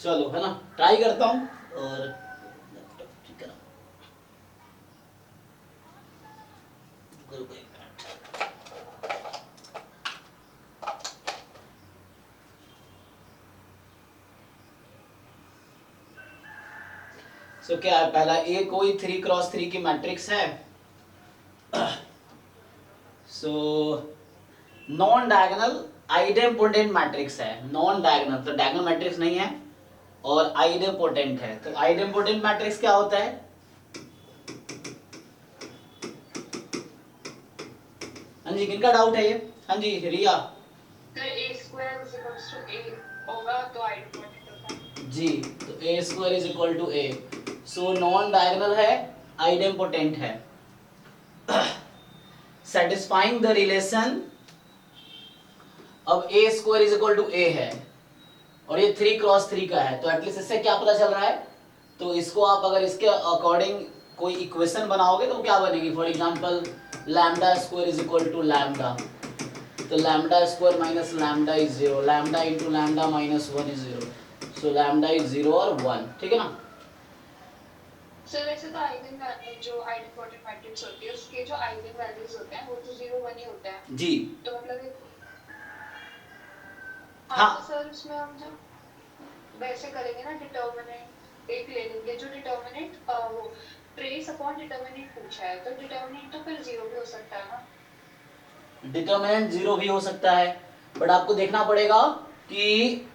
चलो है ना, ट्राई करता हूँ और ठीक है ना। सो क्या है, पहला ए कोई 3x3 की मैट्रिक्स है। सो नॉन डायगोनल आइडेम्पोटेंट मैट्रिक्स है। नॉन डायगोनल तो डायगोनल मैट्रिक्स नहीं है और आइडेम्पोटेंट है। तो आइडेम्पोटेंट मैट्रिक्स क्या होता है? हाँ जी, किनका डाउट है ये? हाँ जी रिया। होगा तो आइडेम्पोटेंट होता है जी, तो A square is equal to A. So non diagonal है, आइडेम्पोटेंट है। सेटिस्फाइंग द रिलेशन, अब A square is equal to A है और ये 3x3 का है, तो एटलीस्ट इससे क्या पता चल रहा है? तो इसको आप अगर इसके अकॉर्डिंग कोई इक्वेशन बनाओगे तो क्या बनेगी? For example lambda square is equal to lambda, तो lambda square minus lambda is 0, lambda into lambda minus 1 is 0, so lambda is 0 और 1, ठीक है ना। सर वैसे तो आइगन जो आइडेम्पोटेंट मैट्रिक्स होती है उसके जो आइगन वैल्यूज होते हैं वो तो 0 1 ही होते हैं जी तो मतलब हाँ तो सर उसमें हम जब वैसे करेंगे ना डिटर्मिनेंट एक ले लेंगे जो डिटर्मिनेंट वो ट्रेस अपॉन डिटर्मिनेंट पूछा है तो डिटर्मिनेंट तो फिर 0 भी हो सकता है ना। डिटर्मिनेंट 0 भी हो सकता है, बट आपको देखना पड़ेगा कि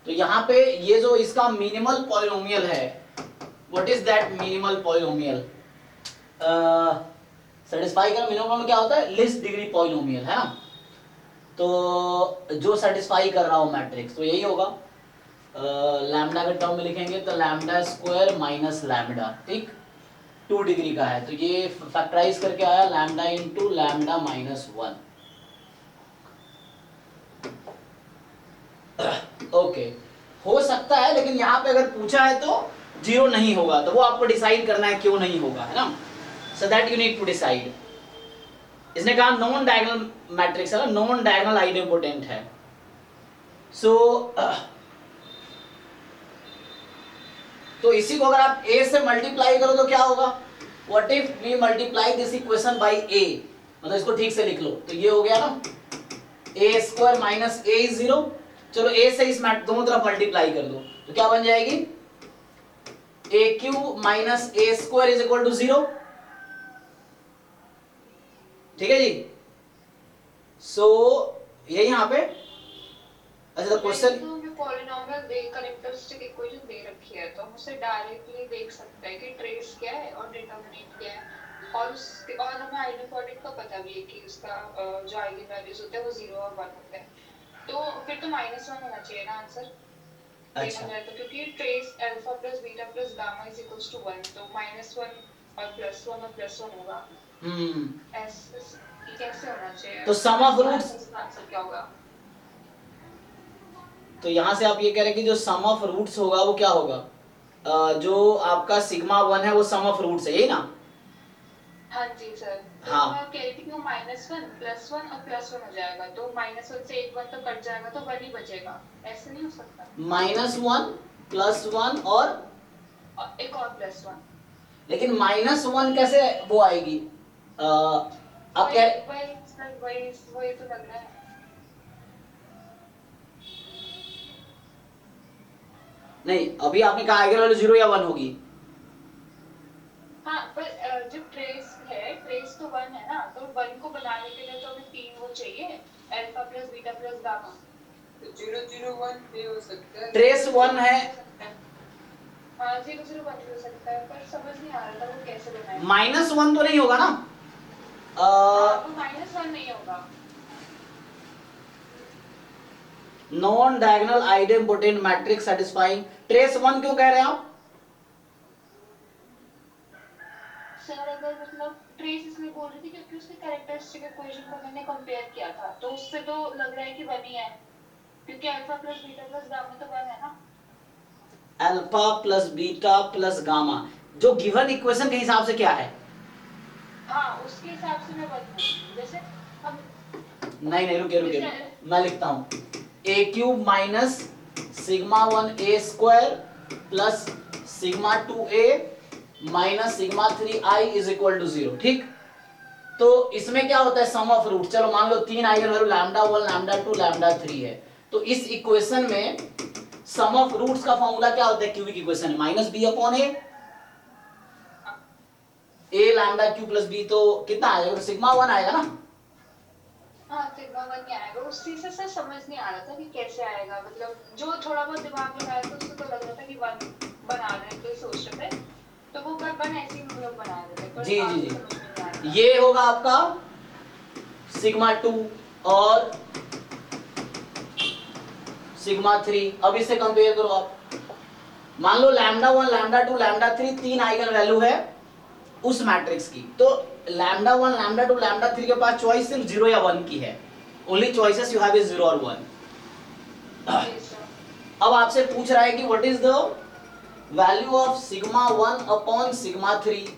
तो यहाँ पे ये जो इसका मिनिमल पॉलिनोमियल है, what is that minimal polynomial? Satisfy का मिनिमम क्या होता है? लीस्ट डिग्री पॉलिनोमियल, है ना। तो जो सेटिस्फाई कर रहा हो मैट्रिक्स तो यही होगा। लैम्डा के टर्म में लिखेंगे तो लैम्डा स्क्वायर माइनस लैम्डा, ठीक, 2 डिग्री का है तो ये फैक्टराइज करके आया lambda into lambda minus 1। Okay, हो सकता है, लेकिन यहाँ पे अगर पूछा है तो 0 नहीं होगा, तो वो आपको डिसाइड करना है क्यों नहीं होगा, है ना। So that you need to decide. इसने कहा नॉन डायगोनल मैट्रिक्स है ना, नॉन डायगोनल आइडेम्पोटेंट है। सो तो इसी को अगर आप a से मल्टीप्लाई करो तो क्या होगा? What if we multiply this equation by a, मतलब इसको ठीक से लिख लो तो ये हो गया ना a square minus a is 0। चलो a से इस मैट दोनों तरफ मल्टीप्लाई कर दो तो क्या बन जाएगी? a cube minus a square is equal to 0, ठीक है जी। सो ये यहाँ पे अच्छा क्वेश्चन तो हमें पॉलिनोमियल दे कैरेक्टरिस्टिक इक्वेशन दे रखी है तो हम उसे डायरेक्टली देख सकते हैं कि ट्रेस क्या है और डिटरमिनेंट क्या है और हमें आइडेम्पोटेंट का पता भी है कि उसका जो आइगन वैल्यूज होते हैं वो 0 और 1 होते हैं तो फिर तो -1 होना चाहिए ना आंसर देखा जाए तो क्योंकि trace alpha plus beta plus gamma is equals to 1 तो -1 और +1 और +1 होगा। ऐसे कैसे होना चाहिए तो सम ऑफ रूट्स, आंसर क्या होगा? तो यहां से आप ये कह रहे हैं कि जो सम ऑफ रूट्स होगा वो क्या होगा? जो आपका सिग्मा 1 है वो सम ऑफ रूट्स है, यही ना? हाँ जी सर, तो हाँ मैं कह रही थी कि वो -1 +1 और +1 हो जाएगा तो -1 से एक 1 तो कट जाएगा तो 1 ही बचेगा, ऐसे नहीं हो सकता? -1 +1 और एक और +1 लेकिन -1 कैसे वो आएगी? आप वही कह वही सर वही तो लग रहा है। नहीं, अभी आपने कहा आइगन वैल्यू 0 या 1 होगी। हाँ पर जो ट्रेस है ट्रेस तो 1 है ना तो 1 को बनाने के लिए तो हमें 3 वो चाहिए alpha plus beta plus gamma तो 0 0 1 भी हो सकता है, ट्रेस 1 है, हाँ 0 0 1 भी हो सकता है पर समझ नहीं आ रहा था वो कैसे बनाए। -1 तो नहीं होगा ना? हाँ वो -1 नहीं होगा। Non diagonal idempotent matrix satisfying trace 1 क्यों कह रहे हैं आप? सर अगर मतलब ट्रेस इसलिए बोल रही थी क्योंकि उसके कैरेक्टरिस्टिक इक्वेशन को मैंने कंपेयर किया था तो उससे तो लग रहा है कि 1 ही है क्योंकि alpha plus beta plus gamma तो 1 है ना। Alpha plus beta plus gamma जो गिवन इक्वेशन के हिसाब से क्या है? हाँ उसके हिसाब से मैं 1 हूँ जैसे हम नहीं रुके रुके, मैं लिखता हूं a cube minus sigma 1 a square plus sigma 2 a minus sigma 3 i is equal to 0। ठीक, तो इसमें क्या होता है, सम ऑफ रूट। चलो मान लो तीन eigen value lambda 1 lambda 2 lambda 3 है, तो इस इक्वेशन में सम ऑफ रूट्स का फॉर्मूला क्या होता है, क्यूबिक इक्वेशन है, माइनस बी अपॉन ए लैम्डा क्यू प्लस बी, तो कितना आएगा, तो सिग्मा 1 आएगा ना। हाँ, सिग्मा 1 ही आएगा। उसी से सर समझ नहीं आ रहा था कि कैसे आएगा, मतलब जो थोड़ा बहुत दिमाग लगाया था उससे तो लग रहा था कि 1 बना रहे थे, सोच रहे थे, तो वो 1 ऐसे ही हम लोग बना रहे थे, पर जी जी आगे जी, समझ में नहीं आ रहा। ये होगा आपका सिग्मा 2 और सिग्मा 3। अब इसे कंपेयर करो आप, मान लो लैम्डा 1 लैम्डा 2 लैम्डा 3 तीन आइगन वैल्यू है उस मैट्रिक्स की, तो लैम्डा 1 लैम्डा 2 लैम्डा 3 के पास चॉइस सिर्फ 0 या 1 की है, only choices you have is 0 और 1। जी सर। अब आपसे पूछ रहा है कि what is the value of sigma 1 upon sigma 3,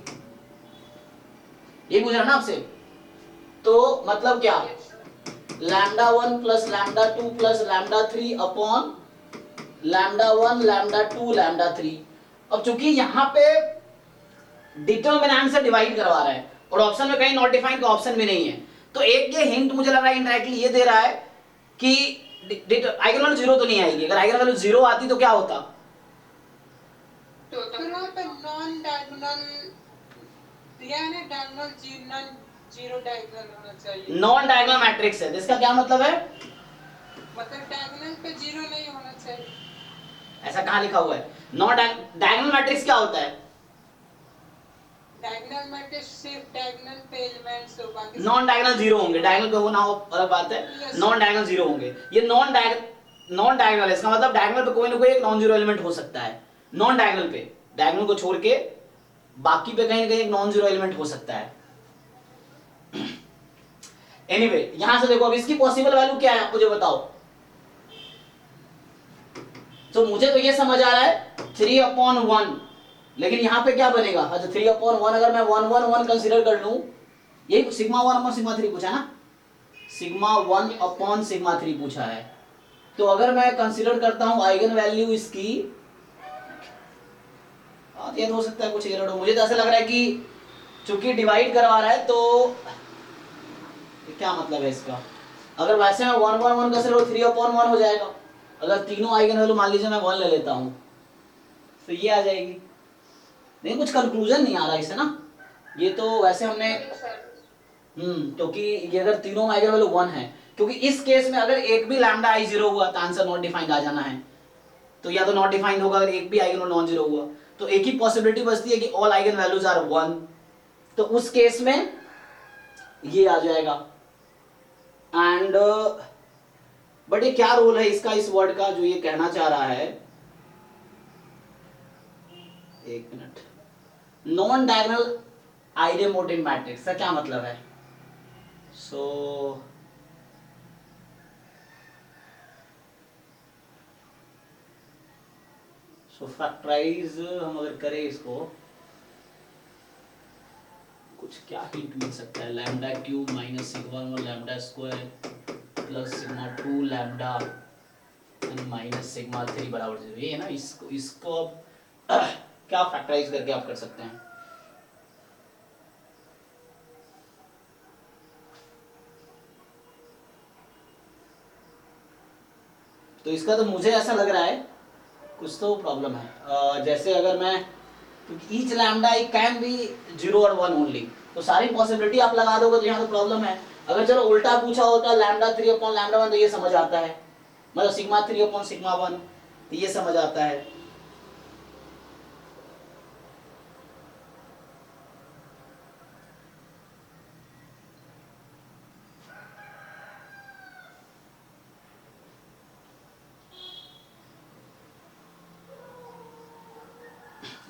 ये पूछ रहा है ना आपसे। तो मतलब क्या, yes sir. Lambda 1 plus lambda 2 plus lambda 3 upon lambda 1 lambda 2 lambda 3। अब चूंकि यहां पे डिटर्मिनेंट से डिवाइड करवा रहा है और ऑप्शन में कहीं नॉट डिफाइंड का ऑप्शन भी नहीं है, तो एक ये हिंट मुझे लग रहा है इनडायरेक्टली ये दे रहा है कि आइगन वैल्यू 0 तो नहीं आएगी। अगर आइगन वैल्यू 0 आती तो क्या होता, तो फिर वहाँ पे नॉन डायगोनल दिया है ना, डायगोनल नॉन जीरो डायगोनल होना चाहिए। नॉन डायगोनल मैट्रिक्स है, इसका क्या मतलब है, मतलब डायगोनल पे जीरो नहीं होना चाहिए। ऐसा कहां लिखा हुआ है, नॉन डायगोनल मैट्रिक्स क्या होता है, डायगोनल मैट्रिक्स सिर्फ डायगोनल पे एलिमेंट्स हो, बाकी नॉन डायगोनल 0 होंगे, डायगोनल पे हो ना हो अलग बात है, Yes. नॉन डायगोनल 0 होंगे। ये नॉन डायगोनल है, इसका मतलब डायगोनल पे कोई ना कोई एक नॉन जीरो एलिमेंट हो सकता है, नॉन डायगोनल पे, डायगोनल को छोड़ के बाकी पे कहीं ना कहीं एक नॉन जीरो एलिमेंट हो सकता है। एनीवे यहां से देखो, अब इसकी पॉसिबल वैल्यू क्या है आप मुझे बताओ। तो मुझे तो ये समझ आ रहा है 3/1, लेकिन यहां पे क्या बनेगा, अच्छा 3/1 अगर मैं 1 कंसीडर कर लूं, यही सिग्मा 1 अपॉन सिग्मा 3 पूछा ना, सिग्मा 1 अपॉन सिग्मा 3 पूछा है। तो अगर मैं कंसीडर करता हूं आइगन वैल्यू इसकी, ये तो हो सकता है कुछ एरर हो, मुझे तो ऐसा लग रहा है कि चूंकि डिवाइड करवा रहा है तो क्या मतलब है इसका, अगर वैसे मैं 1 कंसीडर करूं 3/1 हो जाएगा। अगर तीनों आइगन वैल्यू मान लीजिए मैं 1 ले लेता हूं तो ये आ जाएगी, नहीं कुछ कंक्लूजन नहीं आ रहा इससे ना, ये तो वैसे हमने नहीं सर। क्योंकि ये अगर तीनों आइगन वैल्यू 1 है, क्योंकि इस केस में अगर एक भी लैम्डा आई 0 हुआ तो आंसर नॉट डिफाइंड आ जाना है, तो या तो नॉट डिफाइंड होगा अगर एक भी आइगन वैल्यू नॉन जीरो हुआ, तो एक ही पॉसिबिलिटी बचती है कि ऑल आइगन वैल्यूज आर 1, तो उस केस में ये आ जाएगा। एंड बट ये क्या रोल है इसका, इस वर्ड का जो ये कहना चाह रहा है, एक मिनट, नॉन डायगोनल आइडेमोटिव मैट्रिक्स का क्या मतलब है। सो फैक्टराइज हम अगर करें इसको, कुछ क्या हिंट मिल सकता है, lambda cube minus sigma 1 lambda square plus sigma 2 lambda and minus sigma 3 बराबर 0, ये है ना, इसको अब क्या फैक्टराइज करके आप कर सकते हैं। तो इसका तो मुझे ऐसा लग रहा है कुछ तो प्रॉब्लम है, जैसे अगर मैं, क्योंकि each lambda I can be 0 और 1 ओनली, तो सारी पॉसिबिलिटी आप लगा दोगे तो यहाँ तो प्रॉब्लम है। अगर चलो उल्टा पूछा होता लैम्डा 3/λ1 तो ये समझ आता है, मतलब सिग्मा 3/σ1 तो ये समझ आता है।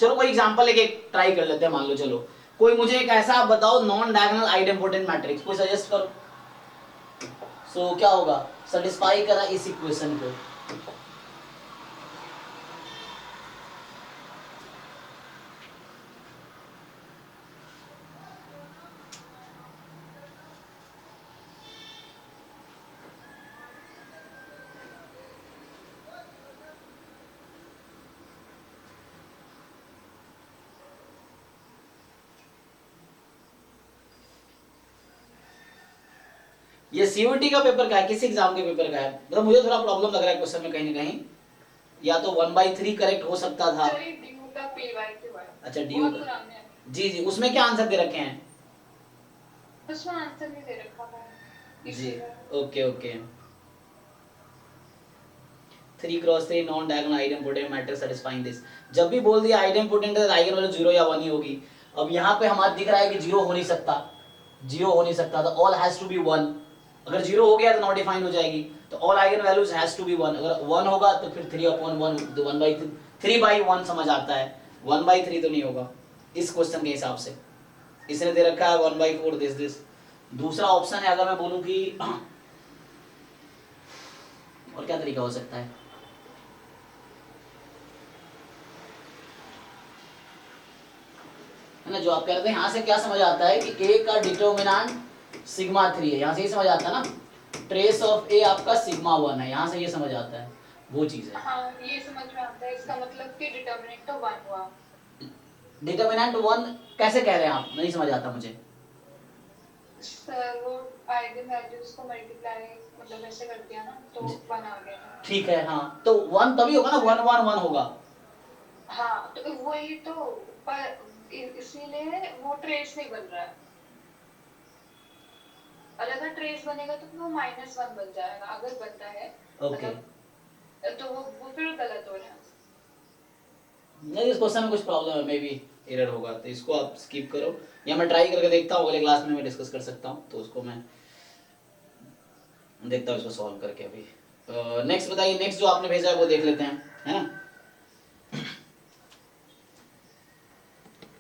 चलो कोई एग्जांपल लेके ट्राई कर लेते हैं, मान लो चलो कोई मुझे एक ऐसा आप बताओ नॉन डायगोनल आइडेम्पोटेंट मैट्रिक्स कोई सजेस्ट करो। सो क्या होगा, सेटिस्फाई करा इस इक्वेशन को, ये सीयूटी का पेपर का है, किस एग्जाम के पेपर का है? मतलब मुझे थोड़ा प्रॉब्लम लग रहा है क्वेश्चन में कहीं ना कहीं, या तो 1/3 करेक्ट हो सकता था। सर ये ड्यू का PYQ है। अच्छा ड्यू बहुत का, पुराने हैं। जी जी, उसमें क्या आंसर दे रखे हैं? उसमें आंसर नहीं दे रखा है जी इसीलिए। Okay okay. 3x3 non diagonal idempotent matrix satisfying this. जब भी बोल दिया आइडेम्पोटेंट है तो आइगन वैल्यू 0 या 1 ही होगी। अब यहाँ पे हमारा दिख रहा है कि 0 हो नहीं सकता, 0 हो नहीं सकता, तो ऑल हैज टू बी 1। अगर 0 हो गया तो नॉट डिफाइंड हो जाएगी, तो all eigen values has to be 1। अगर 1 होगा तो फिर 3/1, तो 3/1 समझ आता है, 1/3 तो नहीं होगा इस क्वेश्चन के हिसाब से। इसने दे रखा है 1/4 दिस। दूसरा ऑप्शन है, अगर मैं बोलूं कि और क्या तरीका हो सकता है, है ना, जो आप कह रहे थे, यहाँ से क्या समझ आता है कि ए का डिटर्मिनेंट सिग्मा 3 है, यहाँ से ये समझ आता है ना, ट्रेस ऑफ ए आपका सिग्मा 1 है, यहाँ से ये समझ आता है, वो चीज है। हाँ ये समझ में आता है, इसका मतलब कि डिटर्मिनेंट तो 1 हुआ। डिटर्मिनेंट 1 कैसे कह रहे हैं आप, नहीं समझ आता मुझे। सर वो आइगन वैल्यूज को मल्टीप्लाई मतलब ऐसे कर दिया ना तो 1 आ गया। ठीक है, हाँ, तो 1 तभी होगा ना, 1 1 1 होगा। हाँ तो वही तो, पर इसीलिए वो ट्रेस नहीं बन रहा है। और अगर ट्रेस बनेगा तो वो -1 बन जाएगा, अगर बनता है ओके, तो वो फिर गलत हो रहा है। नहीं इस क्वेश्चन में कुछ प्रॉब्लम है, मे बी एरर होगा, तो इसको आप स्किप करो, या मैं ट्राई करके देखता हूँ, अगले क्लास में मैं डिस्कस कर सकता हूँ, तो उसको मैं देखता हूँ इसको सॉल्व करके। अभी नेक्स्ट बताइए, नेक्स्ट जो आपने भेजा है वो देख लेते हैं, है ना।